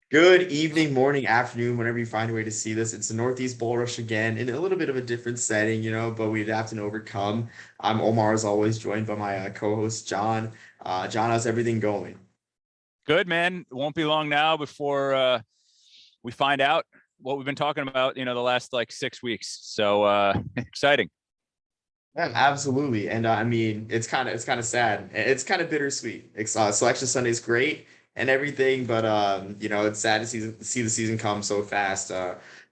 Good evening, morning, afternoon, whenever you find a way to see this. It's the Northeast Bull Rush again in a little bit of a different setting, but we adapt and overcome. I'm Omar, as always, joined by my co-host, John. John, how's everything going? Good, man. It won't be long now before we find out what we've been talking about, the last like 6 weeks. So exciting. Yeah, absolutely. And I mean, it's kind of sad. It's kind of bittersweet. Selection Sunday is great and everything, but it's sad to see the season come so fast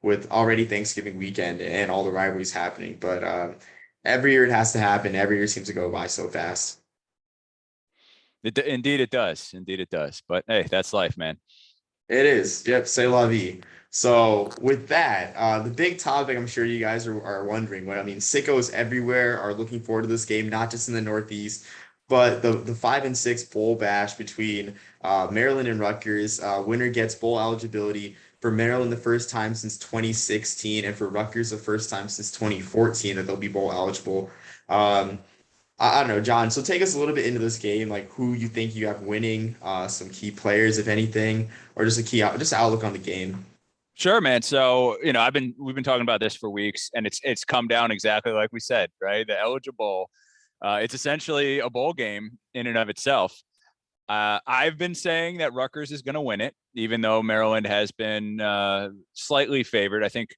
with already Thanksgiving weekend and all the rivalries happening. But every year it has to happen. Every year seems to go by so fast. Indeed, it does. Indeed, it does. But hey, that's life, man. It is. Yep. C'est la vie. So with that, the big topic, I'm sure you guys are wondering what I mean. Sickos everywhere are looking forward to this game, not just in the Northeast, but the 5-6 bowl bash between Maryland and Rutgers. Winner gets bowl eligibility for Maryland the first time since 2016, and for Rutgers the first time since 2014 that they'll be bowl eligible. Um, I don't know, John. So take us a little bit into this game, like who you think you have winning, some key players, if anything, or just just outlook on the game. Sure, man. So, we've been talking about this for weeks and it's come down exactly like we said, right? The eligible, it's essentially a bowl game in and of itself. I've been saying that Rutgers is going to win it, even though Maryland has been slightly favored. I think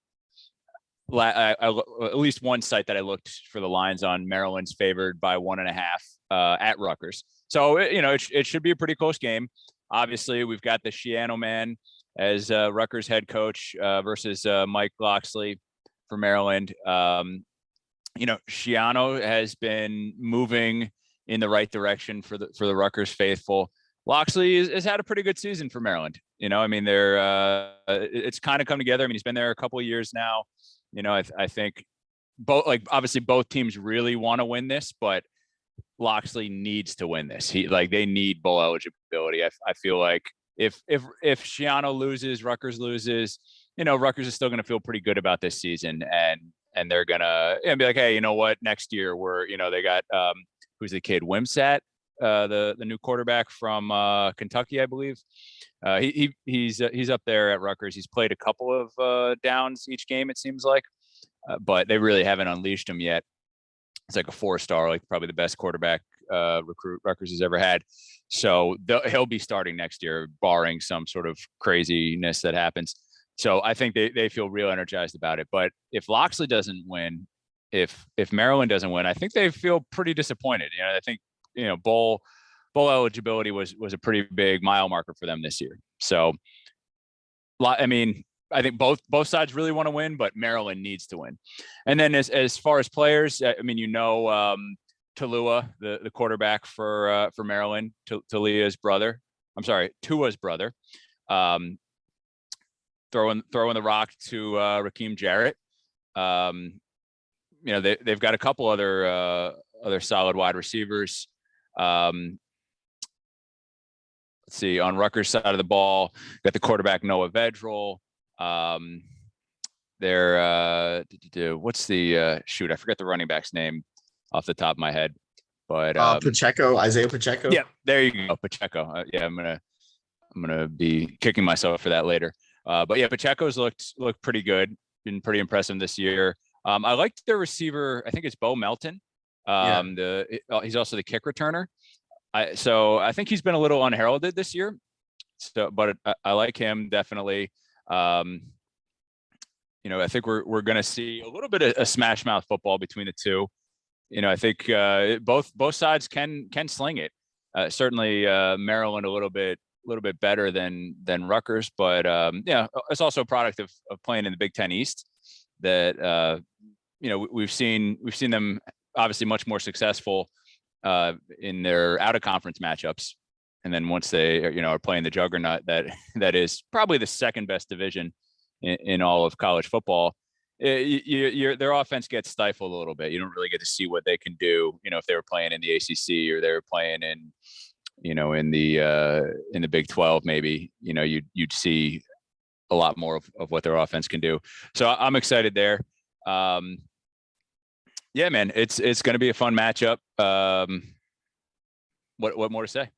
at least one site that I looked for the lines on, Maryland's favored by 1.5 at Rutgers. So it should be a pretty close game. Obviously, we've got the Shiano man as Rutgers head coach versus Mike Loxley for Maryland. Shiano has been moving in the right direction for the Rutgers faithful. Loxley has had a pretty good season for Maryland. I mean, it's kind of come together. I mean, he's been there a couple of years now. I think obviously both teams really want to win this, but Loxley needs to win this. They need bowl eligibility. I feel like if Shiano loses, Rutgers loses, Rutgers is still going to feel pretty good about this season, and they're gonna be like, hey, you know what? Next year they got who's the kid, Wimsat, the new quarterback from Kentucky, I believe. He's up there at Rutgers. He's played a couple of downs each game, it seems like, but they really haven't unleashed him yet. It's like a 4-star, like probably the best quarterback recruit Rutgers has ever had. So he'll be starting next year, barring some sort of craziness that happens. So I think they feel real energized about it. But if Loxley doesn't win, if Maryland doesn't win, I think they feel pretty disappointed. I think bowl eligibility was a pretty big mile marker for them this year. So I mean, I think both sides really want to win, but Maryland needs to win. And then as far as players, I mean, Talua, the quarterback for Maryland, Tua's brother. Throwing the rock to Raheem Jarrett. They've got a couple other solid wide receivers. Let's see, on Rutgers' side of the ball, got the quarterback Noah Vedral. What's the shoot? I forget the running back's name off the top of my head, but Pacheco, Isaiah Pacheco. Yeah, there you go, Pacheco. Yeah, I'm gonna be kicking myself for that later. But yeah, Pacheco's looked pretty good, been pretty impressive this year. I liked their receiver. I think it's Bo Melton. He's also the kick returner. So I think he's been a little unheralded this year. So, but I like him definitely. I think we're going to see a little bit of a smash mouth football between the two. I think both sides can sling it. Certainly Maryland a little bit better than Rutgers, but it's also a product of playing in the Big Ten East that we've seen them obviously much more successful in their out of conference matchups, and then once they are playing the juggernaut that is probably the second best division in all of college football, their offense gets stifled a little bit. You don't really get to see what they can do. If they were playing in the ACC or they were playing in in the Big 12, maybe you'd see a lot more of what their offense can do. So I'm excited there. Yeah, man, it's going to be a fun matchup. What more to say?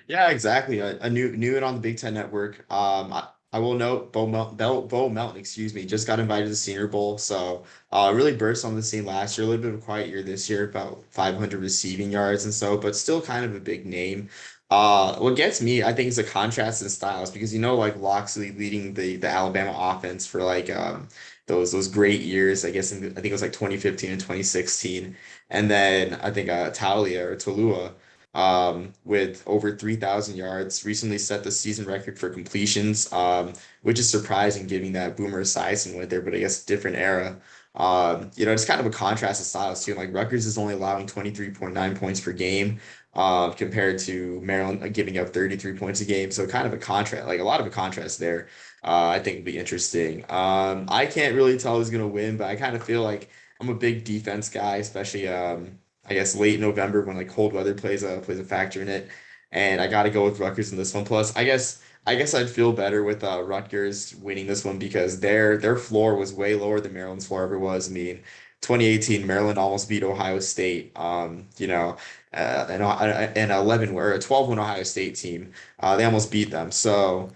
Yeah, exactly. A new and on the Big Ten Network. I will note Bo Melton, excuse me, just got invited to the Senior Bowl. So really burst on the scene last year. A little bit of a quiet year this year, about 500 receiving yards and so, but still kind of a big name. What gets me, I think, is the contrast in styles because like Loxley leading the Alabama offense for like those great years. I guess I think it was like 2015 and 2016, and then I think Talia or Talua with over 3,000 yards, recently set the season record for completions, which is surprising given that Boomer Esiason went there, but I guess different era. It's kind of a contrast of styles too. Like Rutgers is only allowing 23.9 points per game, compared to Maryland giving up 33 points a game. So kind of a contrast, like a lot of a contrast there. I think would be interesting. I can't really tell who's gonna win, but I kind of feel like I'm a big defense guy, especially I guess late November when like cold weather plays a factor in it. And I got to go with Rutgers in this one. Plus, I guess I'd feel better with Rutgers winning this one because their floor was way lower than Maryland's floor ever was. I mean, 2018 Maryland almost beat Ohio State. An 11 or a 12-win Ohio State team. They almost beat them. So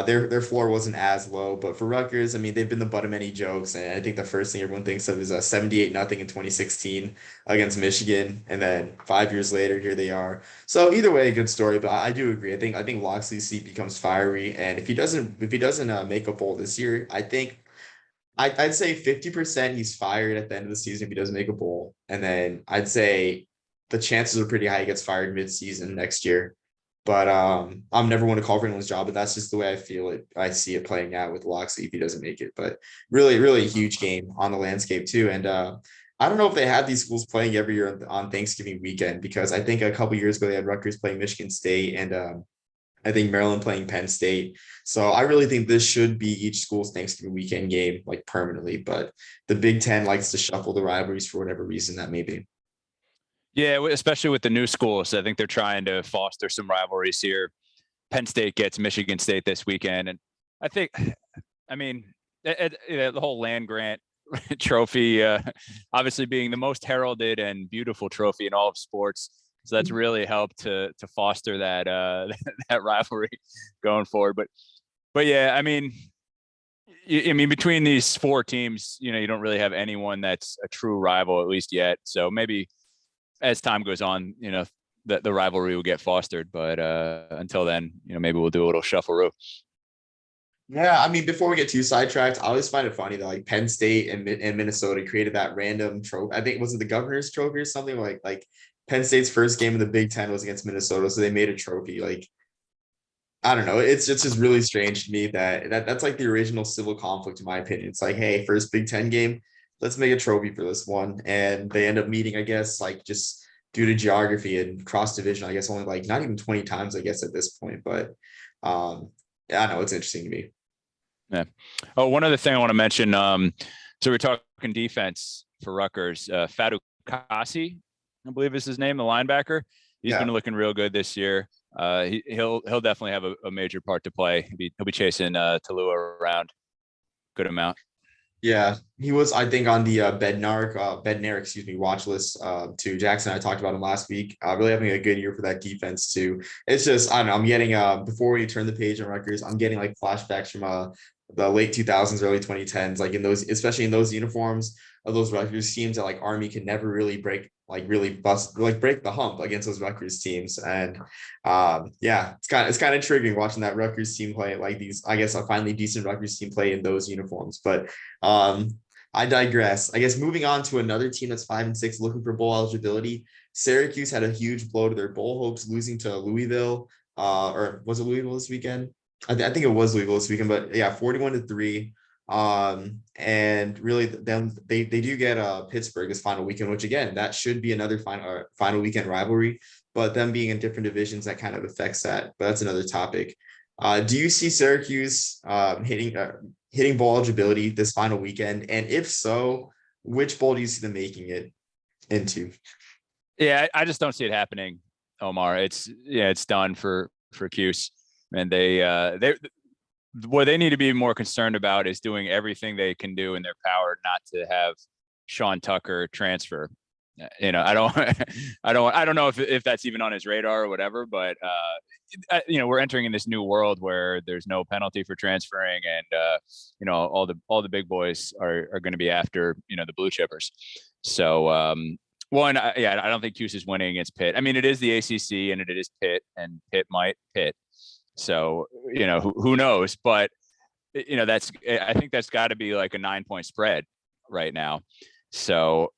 their floor wasn't as low, but for Rutgers, I mean, they've been the butt of many jokes, and I think the first thing everyone thinks of is a 78-0 in 2016 against Michigan, and then 5 years later, here they are. So either way, a good story. But I do agree. I think Loxley's seat becomes fiery, and if he doesn't make a bowl this year, I think I'd say 50% he's fired at the end of the season if he doesn't make a bowl, and then I'd say the chances are pretty high he gets fired mid-season next year. But I'm never one to call for anyone's job, but that's just the way I feel it. I see it playing out with Loxley if he doesn't make it. But really, really a huge game on the landscape too. And I don't know if they have these schools playing every year on Thanksgiving weekend because I think a couple years ago they had Rutgers playing Michigan State and I think Maryland playing Penn State. So I really think this should be each school's Thanksgiving weekend game like permanently. But the Big Ten likes to shuffle the rivalries for whatever reason that may be. Yeah, especially with the new schools. I think they're trying to foster some rivalries here. Penn State gets Michigan State this weekend, and I think, I mean, the whole land grant trophy, obviously being the most heralded and beautiful trophy in all of sports. So that's really helped to foster that that rivalry going forward. But yeah, I mean, between these four teams, you don't really have anyone that's a true rival at least yet. So maybe as time goes on, the rivalry will get fostered. But until then, maybe we'll do a little shuffle. Yeah, I mean, before we get too sidetracked, I always find it funny that like Penn State and Minnesota created that random trophy. I think was it the governor's trophy or something like Penn State's first game in the Big Ten was against Minnesota, so they made a trophy. Like I don't know, it's just really strange to me that's like the original civil conflict in my opinion. It's like, hey, first Big Ten game, let's make a trophy for this one, and they end up meeting, I guess, like just due to geography and cross division, I guess only like not even 20 times, I guess at this point, but yeah, I know it's interesting to me. Yeah. Oh, one other thing I want to mention. So we're talking defense for Rutgers. Fatu Kasi, I believe is his name, the linebacker. He's been looking real good this year. He'll definitely have a major part to play. He'll be chasing Talua around good amount. Yeah, he was, I think, on the Bednar, excuse me, watch list too. Jackson and I talked about him last week. Really having a good year for that defense too. It's just, I don't know, I'm getting before we turn the page on Rutgers, I'm getting like flashbacks from the late 2000s, early 2010s, like in those, especially in those uniforms of those Rutgers teams that like Army could never really break, like really break the hump against those Rutgers teams. And yeah, it's kind of intriguing watching that Rutgers team play like these, I guess a finally decent Rutgers team play in those uniforms. But um, I digress. I guess moving on to another team that's 5-6 looking for bowl eligibility. Syracuse had a huge blow to their bowl hopes, losing to Louisville. Or was it Louisville this weekend? I think it was Louisville this weekend, but yeah, 41-3. And really then they do get Pittsburgh this final weekend, which again, that should be another final weekend rivalry, but them being in different divisions, that kind of affects that. But that's another topic. Do you see Syracuse hitting bowl eligibility this final weekend? And if so, which bowl do you see them making it into? Yeah, I just don't see it happening, Omar. It's done for Cuse, and they what they need to be more concerned about is doing everything they can do in their power not to have Sean Tucker transfer. I don't, I don't know if that's even on his radar or whatever, but we're entering in this new world where there's no penalty for transferring, and all the big boys are going to be after the blue chippers. So I don't think Cuse is winning against Pitt. I mean, it is the ACC and it is Pitt, and Pitt might Pitt. So who knows? But I think that's got to be like a 9-point spread right now. So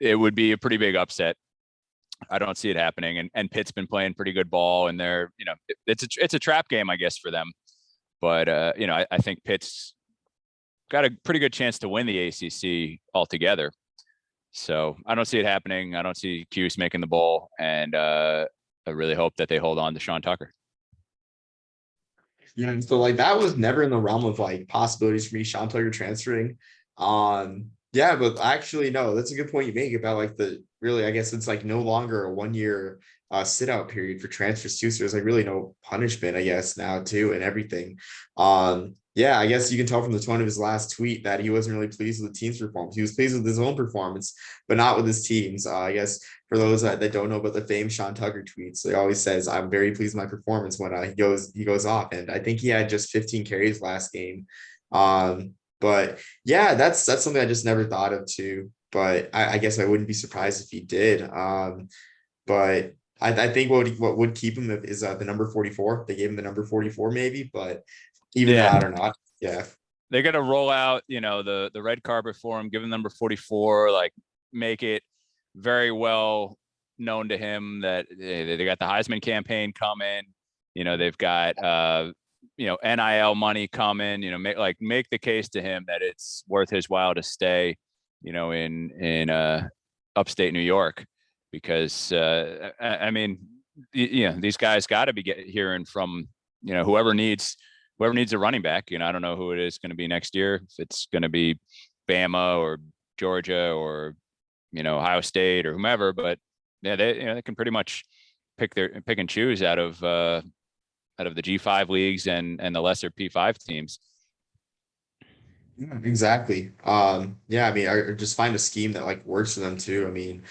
it would be a pretty big upset. I don't see it happening. And Pitt's been playing pretty good ball, and they're, it's a trap game, I guess, for them. But I think Pitt's got a pretty good chance to win the ACC altogether. So I don't see it happening. I don't see Cuse making the bowl, and I really hope that they hold on to Sean Tucker. Yeah, and so like that was never in the realm of like possibilities for me, Sean Tucker transferring. Yeah, but actually, no, that's a good point you make about like I guess it's like no longer a 1 year sit out period for transfers too. So there's like really no punishment, I guess, now too, and everything. Yeah, I guess you can tell from the tone of his last tweet that he wasn't really pleased with the team's performance. He was pleased with his own performance, but not with his team's. I guess for those that don't know about the famed Sean Tucker tweets, he always says, "I'm very pleased with my performance" when he goes off, and I think he had just 15 carries last game. But yeah, that's something I just never thought of too. But I guess I wouldn't be surprised if he did. But I think what would keep him is the number 44. They gave him the number 44 maybe, but even that or not, yeah. They're gonna roll out, the red carpet for him, give him number 44, like make it very well known to him that they got the Heisman campaign coming. They've got NIL money coming. Make the case to him that it's worth his while to stay, in upstate New York, because I mean, these guys got to be hearing from whoever needs a running back. I don't know who it is going to be next year. If it's going to be Bama or Georgia or Ohio State or whomever, but yeah, they can pretty much pick and choose out of the G5 leagues and the lesser P5 teams. Yeah, exactly. Yeah, I mean, I just find a scheme that like works for them too. I mean,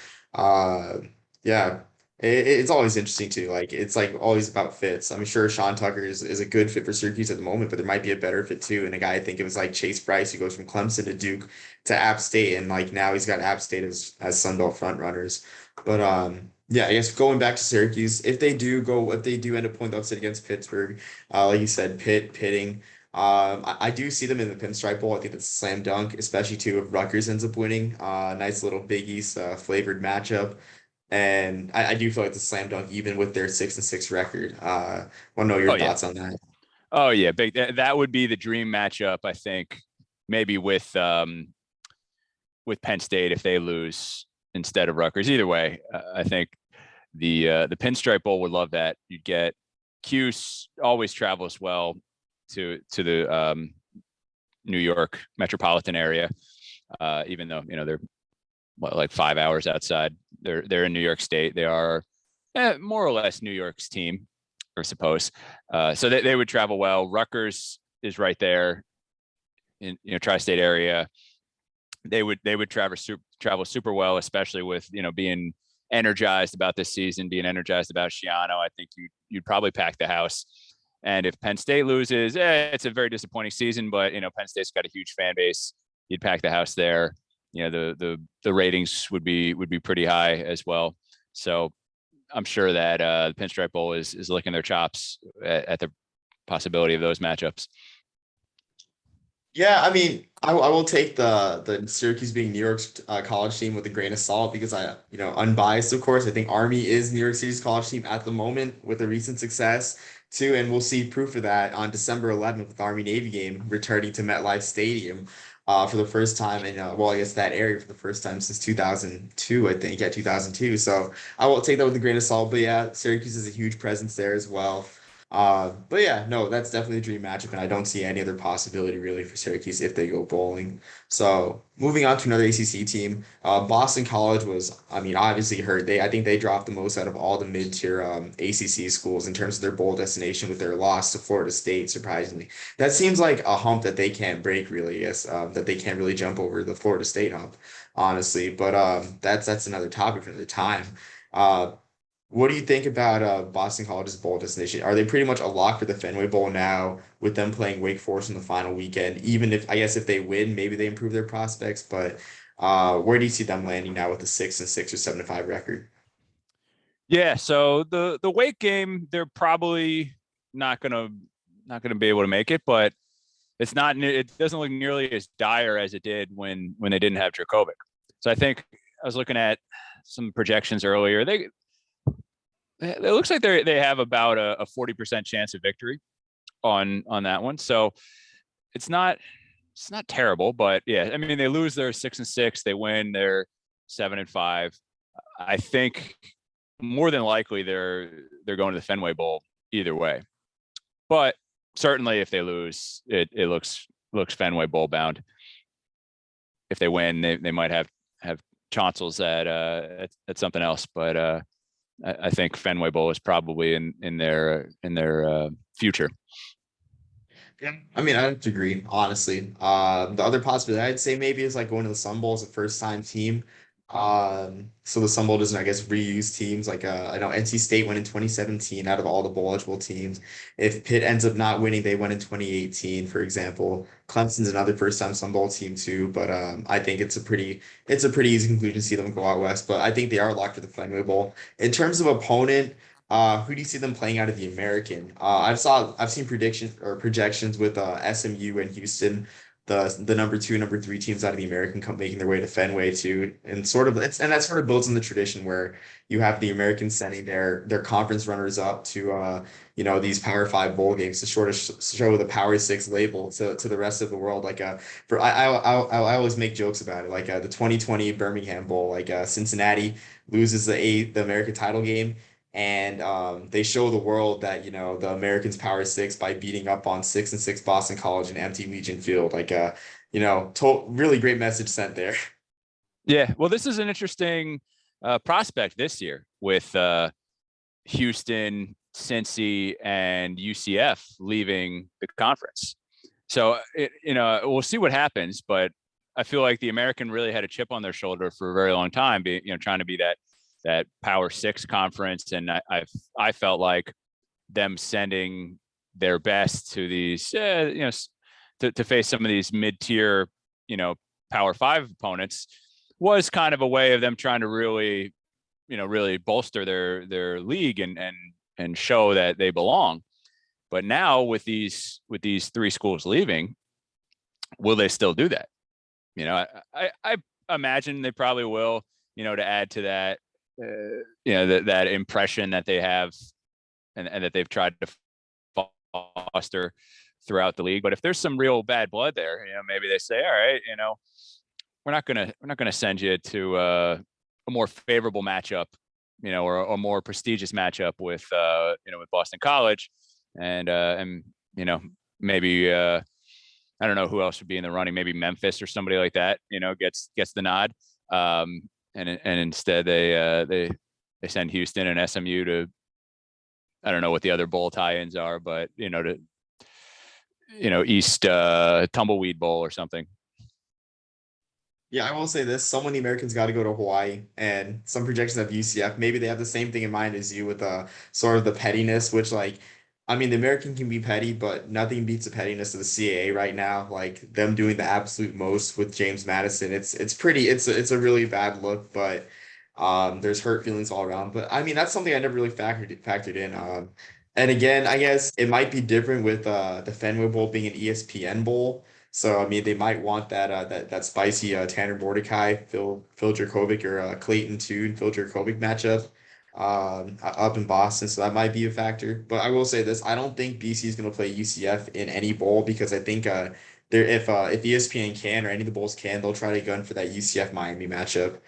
yeah, it's always interesting too. Like it's like always about fits. I'm sure Sean Tucker is a good fit for Syracuse at the moment, but there might be a better fit too. And a guy, I think it was like Chase Bryce, who goes from Clemson to Duke to App State, and like now he's got App State as Sun Belt front runners. But yeah, I guess going back to Syracuse, if they do end up pulling the upset against Pittsburgh, like you said, pitting. I do see them in the Pinstripe Bowl. I think that's a slam dunk, especially too if Rutgers ends up winning. Nice little Big East flavored matchup. And I do feel like it's a slam dunk even with their 6-6 record. Want to know your thoughts on that? Oh yeah, big. That would be the dream matchup, I think. Maybe with Penn State if they lose instead of Rutgers. Either way, I think the Pinstripe Bowl would love that. You'd get Cuse always travels well to the New York metropolitan area, even though they're like 5 hours outside. They're in New York State. They are more or less New York's team, I suppose. So they would travel well. Rutgers is right there in tri-state area. They would travel super well, especially with being energized about this season, being energized about Schiano. I think you'd probably pack the house. And if Penn State loses, it's a very disappointing season, but Penn State's got a huge fan base. You'd pack the house there. The ratings would be pretty high as well. So I'm sure that the Pinstripe Bowl is licking their chops at the possibility of those matchups. Yeah, I mean, I will take the Syracuse being New York's college team with a grain of salt because unbiased, of course, I think Army is New York City's college team at the moment with a recent success too, and we'll see proof of that on December 11th with the Army Navy game returning to MetLife Stadium for the first time in I guess that area for the first time since 2002, I think. Yeah, 2002. So I will take that with a grain of salt, but yeah, Syracuse is a huge presence there as well. But yeah, no, that's definitely a dream matchup, and I don't see any other possibility really for Syracuse if they go bowling. So moving on to another ACC team, Boston College was, I mean, obviously hurt. I think they dropped the most out of all the mid-tier ACC schools in terms of their bowl destination with their loss to Florida State. Surprisingly, that seems like a hump that they can't break really. Yes, that they can't really jump over the Florida State hump, honestly. But that's another topic for another time. Uh, what do you think about Boston College's bowl destination? Are they pretty much a lock for the Fenway Bowl now with them playing Wake Forest in the final weekend? Even if I guess if they win, maybe they improve their prospects. But where do you see them landing now with a 6-6 or 7-5 record? Yeah, so the Wake game, they're probably not gonna not gonna be able to make it, but it's not. It doesn't look nearly as dire as it did when they didn't have Dracovic. So I think I was looking at some projections earlier. It looks like they have about a 40% chance of victory on that one. So it's not terrible, but yeah, I mean they lose their 6-6, they win their 7-5. I think more than likely they're going to the Fenway Bowl either way. But certainly if they lose, it looks Fenway Bowl bound. If they win, they might have chancels at something else, but I think Fenway Bowl is probably in their future. Yeah, I mean, I have to agree, honestly. The other possibility I'd say maybe is like going to the Sun Bowl as a first time team. So the Sun Bowl doesn't, I guess, reuse teams. Like I know NC State went in 2017 out of all the bowl eligible teams. If Pitt ends up not winning, they went in 2018, for example. Clemson's another first time Sun Bowl team too, but I think it's a pretty easy conclusion to see them go out west. But I think they are locked for the Fenway Bowl. In terms of opponent. Who do you see them playing out of the American? I've seen predictions or projections with SMU and Houston, the number two, number three teams out of the American come making their way to Fenway too, and that sort of builds on the tradition where you have the Americans sending their conference runners up to these Power Five bowl games to sort of show the Power Six label to the rest of the world. Like for I always make jokes about it. Like the 2020 Birmingham Bowl, like Cincinnati loses the American title game and they show the world that the Americans power six by beating up on 6-6 Boston College and empty Legion Field. Like really great message sent there. Yeah, well, this is an interesting prospect this year with Houston, Cincy, and UCF leaving the conference. So we'll see what happens, but I feel like the American really had a chip on their shoulder for a very long time, trying to be that Power Six conference, and I felt like them sending their best to these, to face some of these mid-tier, Power Five opponents was kind of a way of them trying to really, really bolster their league and show that they belong. But now with these three schools leaving, will they still do that? I imagine they probably will. To add to that, that impression that they have and that they've tried to foster throughout the league. But if there's some real bad blood there, maybe they say, all right, we're not gonna send you to a more favorable matchup, or a more prestigious matchup with with Boston College, and maybe I don't know who else would be in the running, maybe Memphis or somebody like that, gets the nod. And instead they send Houston and SMU to, I don't know what the other bowl tie-ins are, but to East Tumbleweed Bowl or something. Yeah, I will say this. So many Americans got to go to Hawaii, and some projections have UCF. Maybe they have the same thing in mind as you with sort of the pettiness, which I mean, the American can be petty, but nothing beats the pettiness of the CAA right now. Like them doing the absolute most with James Madison. It's a really bad look, but there's hurt feelings all around. But I mean, that's something I never really factored in. And again, I guess it might be different with the Fenway Bowl being an ESPN bowl. So I mean, they might want that spicy Tanner Mordecai, Phil Dracovic, or Clayton Toon, Phil Dracovic matchup up in Boston. So that might be a factor. But I will say this: I don't think BC is going to play UCF in any bowl because I think if ESPN can or any of the bowls can, they'll try to gun for that UCF Miami matchup.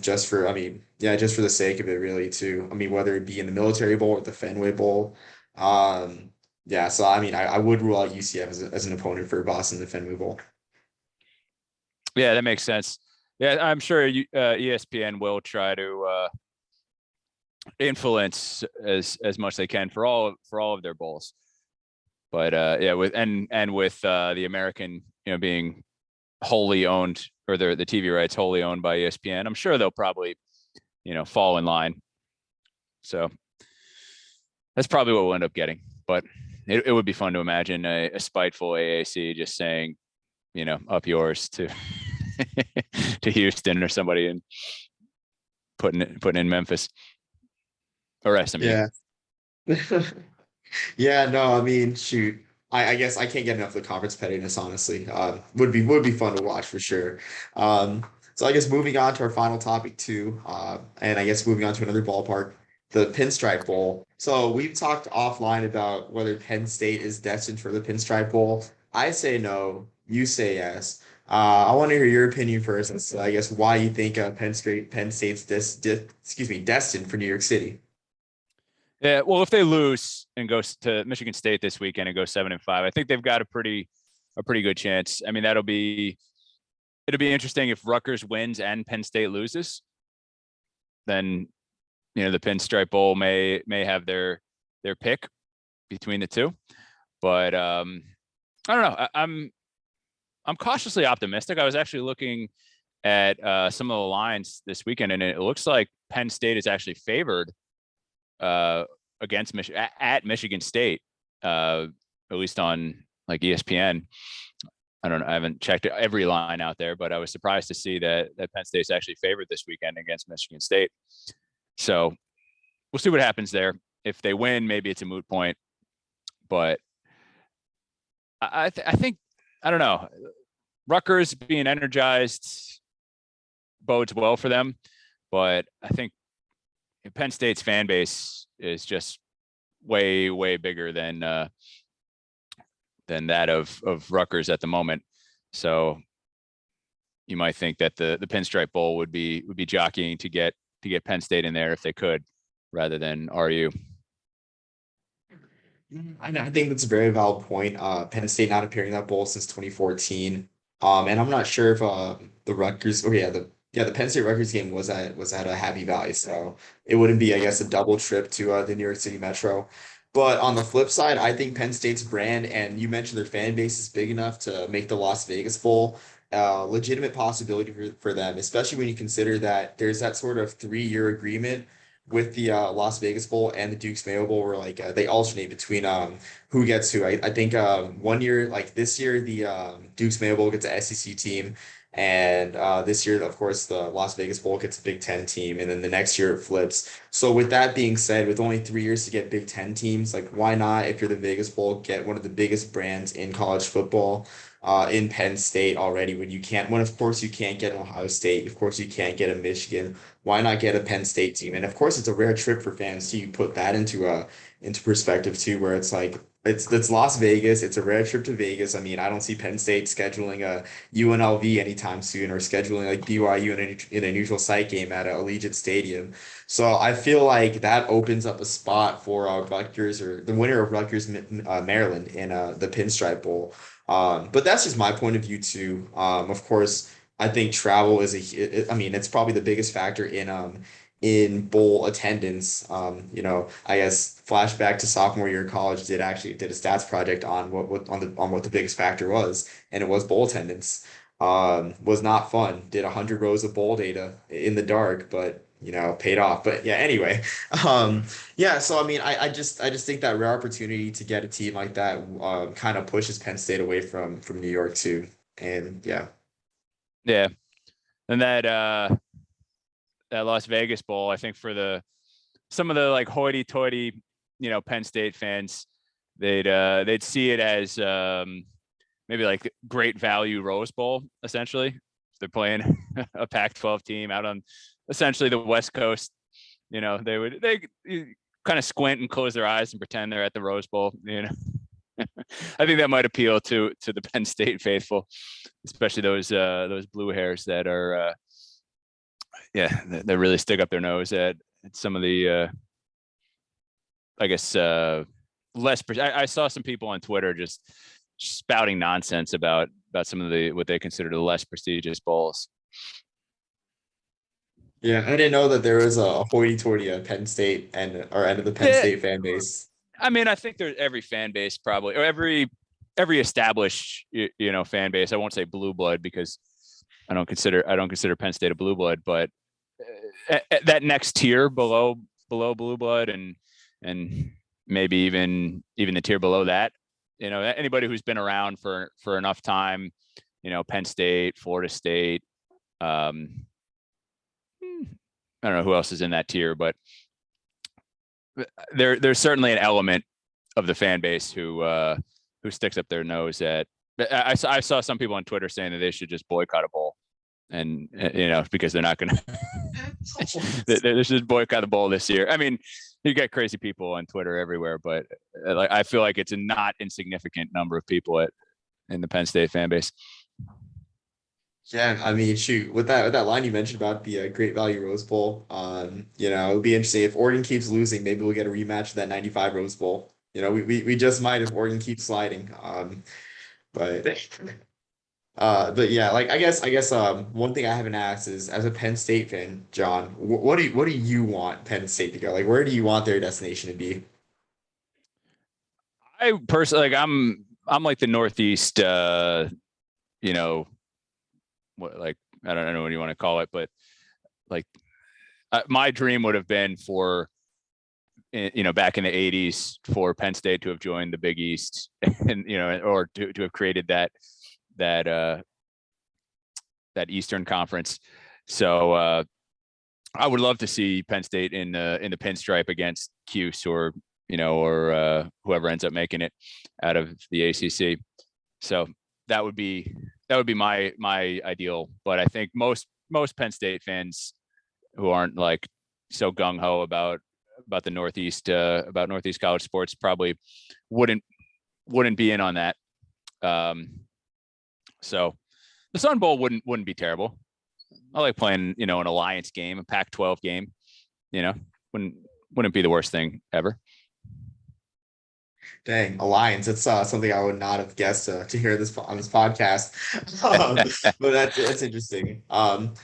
Just for the sake of it, really, too. I mean, whether it be in the Military Bowl or the Fenway Bowl. Yeah, so I mean, I would rule out UCF as an opponent for Boston in the Fenway Bowl. Yeah, that makes sense. Yeah, I'm sure ESPN will try to influence as much as they can for all of their bowls. But yeah, with with the American, being wholly owned, or the TV rights wholly owned by ESPN, I'm sure they'll probably, fall in line. So that's probably what we'll end up getting. But it would be fun to imagine a spiteful AAC just saying, up yours to to Houston or somebody, and putting in Memphis or SMU. Yeah. Yeah, no, I mean, shoot. I guess I can't get enough of the conference pettiness, honestly. Would be fun to watch for sure. So I guess moving on to our final topic too, and I guess moving on to another ballpark, the Pinstripe Bowl. So we've talked offline about whether Penn State is destined for the Pinstripe Bowl. I say no, you say yes. I want to hear your opinion first, and so I guess why you think Penn State's destined for New York City. Yeah, well, if they lose and go to Michigan State this weekend and go 7-5, I think they've got a pretty good chance. I mean, it'll be interesting if Rutgers wins and Penn State loses. Then, the Pinstripe Bowl may have their pick between the two. But I don't know. I'm cautiously optimistic. I was actually looking at some of the lines this weekend, and it looks like Penn State is actually favored against at Michigan State, at least on like ESPN. I don't know. I haven't checked every line out there, but I was surprised to see that Penn State's actually favored this weekend against Michigan State. So we'll see what happens there. If they win, maybe it's a moot point. But I think, I don't know. Rutgers being energized bodes well for them, but I think Penn State's fan base is just way bigger than that of Rutgers at the moment. So you might think that the Pinstripe Bowl would be jockeying to get Penn State in there if they could, rather than RU. I think that's a very valid point. Penn State not appearing in that bowl since 2014. And I'm not sure if the Rutgers, the Penn State Rutgers game was at a Happy Valley, so it wouldn't be, I guess, a double trip to the New York City Metro. But on the flip side, I think Penn State's brand, and you mentioned their fan base is big enough to make the Las Vegas Bowl legitimate possibility for them, especially when you consider that there's that sort of 3-year agreement with the Las Vegas Bowl and the Duke's Mayo Bowl, where like they alternate between who gets who. I think one year, like this year, the Duke's Mayo Bowl gets an SEC team, and this year, of course, the Las Vegas Bowl gets a Big Ten team, and then the next year it flips. So with that being said, with only 3 years to get Big Ten teams, like why not, if you're the Vegas Bowl, get one of the biggest brands in college football in Penn State already, when of course you can't get an Ohio State, of course you can't get a Michigan. Why not get a Penn State team? And of course, it's a rare trip for fans. So you put that into perspective too, where it's like it's Las Vegas. It's a rare trip to Vegas. I mean, I don't see Penn State scheduling a UNLV anytime soon, or scheduling like BYU in a neutral site game at Allegiant Stadium. So I feel like that opens up a spot for Rutgers, or the winner of Rutgers-Maryland in the Pinstripe Bowl. But that's just my point of view too. Of course, I think travel I mean, it's probably the biggest factor in bowl attendance. I guess flashback to sophomore year in college, did a stats project on what the biggest factor was, and it was bowl attendance. Was not fun. Did 100 rows of bowl data in the dark, but paid off. But yeah, anyway, yeah. So I mean, I just think that rare opportunity to get a team like that kind of pushes Penn State away from New York too. And yeah. Yeah, and that Las Vegas Bowl, I think for some of the like hoity-toity, Penn State fans, they'd see it as maybe like great value Rose Bowl, essentially. If they're playing a Pac-12 team out on essentially the West Coast, they kind of squint and close their eyes and pretend they're at the Rose Bowl. I think that might appeal to the Penn State faithful, especially those blue hairs that are that really stick up their nose at some of the I guess less. I saw some people on Twitter just spouting nonsense about some of the what they consider the less prestigious bowls. Yeah, I didn't know that there was a hoity-toity Penn State and or end of the Penn Yeah, State fan base. I mean, I think there's every fan base probably, or every established fan base. I won't say blue blood because I don't consider Penn State a blue blood, but that next tier below blue blood and maybe even the tier below that, anybody who's been around for enough time, Penn State, Florida State, I don't know who else is in that tier, but there's certainly an element of the fan base who sticks up their nose at. I saw some people on Twitter saying that they should just boycott a bowl, and because they're not going to. They should boycott the bowl this year. I mean, you get crazy people on Twitter everywhere, but I feel like it's a not insignificant number of people in the Penn State fan base. Yeah, I mean, shoot, with that line you mentioned about the Great Value Rose Bowl, it would be interesting if Oregon keeps losing, maybe we'll get a rematch of that 95 Rose Bowl. We just might if Oregon keeps sliding. But yeah, like I guess one thing I haven't asked is, as a Penn State fan, John, what do you want Penn State to go? Like, where do you want their destination to be? I personally, like, I'm like the Northeast, what, like, I don't know what you want to call it, but like my dream would have been for, back in the 80s for Penn State to have joined the Big East and, or to have created that Eastern Conference. So I would love to see Penn State in the pinstripe against Cuse or whoever ends up making it out of the ACC. So that would be my ideal. But I think most Penn State fans who aren't like so gung ho about the Northeast college sports probably wouldn't be in on that. So the Sun Bowl wouldn't be terrible. I like playing, an alliance game, a Pac-12 game. Wouldn't be the worst thing ever. Dang, Alliance. It's something I would not have guessed to hear this on this podcast. But that's interesting.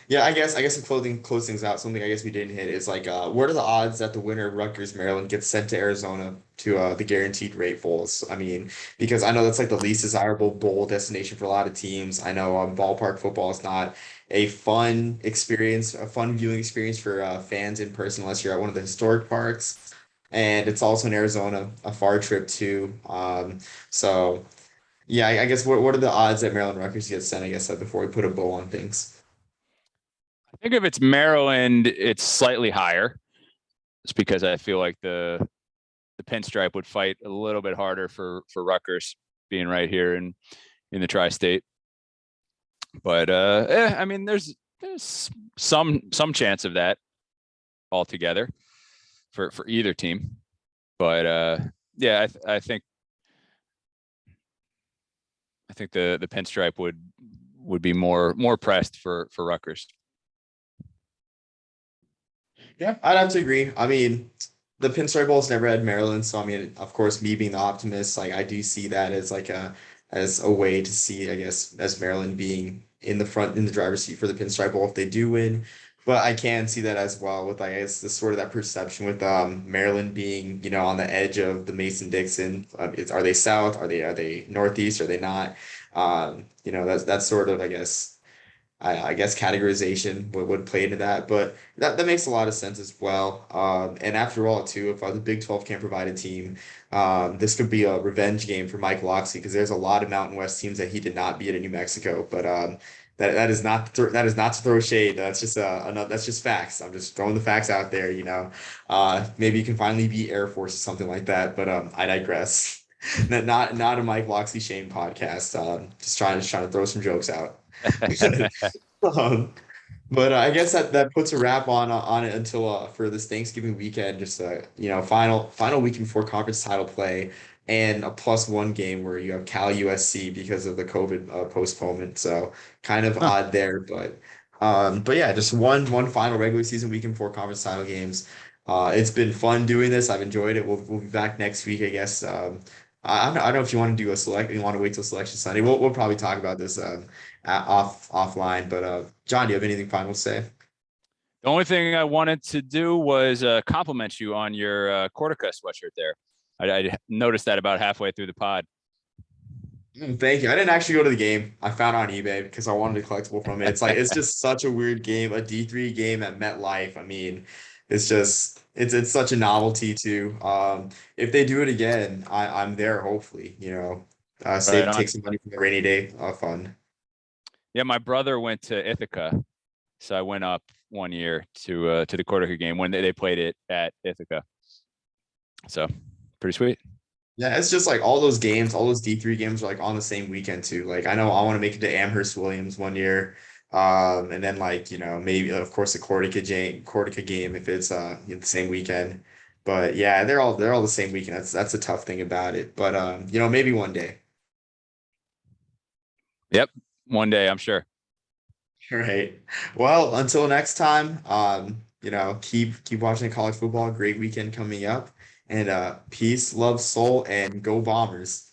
Yeah, I guess to close things out, something I guess we didn't hit is like, what are the odds that the winner of Rutgers-Maryland gets sent to Arizona to the guaranteed rate bowls? I mean, because I know that's like the least desirable bowl destination for a lot of teams. I know ballpark football is not a fun viewing experience for fans in person unless you're at one of the historic parks. And it's also in Arizona, a far trip too. So yeah, I guess what are the odds that Maryland Rutgers gets sent? I guess before we put a bow on things. I think if it's Maryland, it's slightly higher. It's because I feel like the pinstripe would fight a little bit harder for Rutgers being right here in the tri-state. But I mean, there's some chance of that altogether for either team. But yeah, I think the pinstripe would be more pressed for Rutgers. Yeah, I'd have to agree. I mean, the Pinstripe Bowl's never had Maryland, so I mean, of course, me being the optimist, like I do see that as like as a way to see, I guess, as Maryland being in the driver's seat for the Pinstripe Bowl if they do win. But I can see that as well with, I guess, the sort of that perception with Maryland being, on the edge of the Mason-Dixon. Are they south? Are they northeast? Are they not? That's sort of, I guess categorization would play into that, but that makes a lot of sense as well. And after all, too, if the Big 12 can't provide a team, this could be a revenge game for Mike Locksley because there's a lot of Mountain West teams that he did not beat in New Mexico. But that is not to throw shade. That's just that's just facts. I'm just throwing the facts out there. Maybe you can finally beat Air Force or something like that. But I digress. Not a Mike Locksley shame podcast. Just trying to throw some jokes out. um, but I guess that puts a wrap on it until for this Thanksgiving weekend. Just final week before conference title play and a +1 game where you have Cal USC because of the COVID postponement. So kind of odd there, but yeah, just one final regular season weekend before conference title games. It's been fun doing this. I've enjoyed it. We'll be back next week, I guess. I don't know if you want to do a select. You want to wait till selection Sunday. We'll probably talk about this offline. But John, do you have anything final to say? The only thing I wanted to do was compliment you on your Cortica sweatshirt there. I noticed that about halfway through the pod. Thank you. I didn't actually go to the game. I found it on eBay because I wanted a collectible from it. It's like it's just such a weird game, a D3 game at MetLife. I mean, it's such a novelty too. If they do it again, I'm there hopefully, Right save on. take some money from the rainy day fund. Yeah, my brother went to Ithaca, so I went up one year to the Cortica game when they played it at Ithaca. So pretty sweet. Yeah, it's just like all those games, all those D3 games are like on the same weekend too. Like I know I want to make it to Amherst Williams one year. And then like, maybe of course the Cortica game if it's the same weekend. But yeah, they're all the same weekend. That's a tough thing about it. But maybe one day. Yep, one day I'm sure. All right. Well, until next time, keep watching college football. Great weekend coming up. And peace, love, soul, and go Bombers.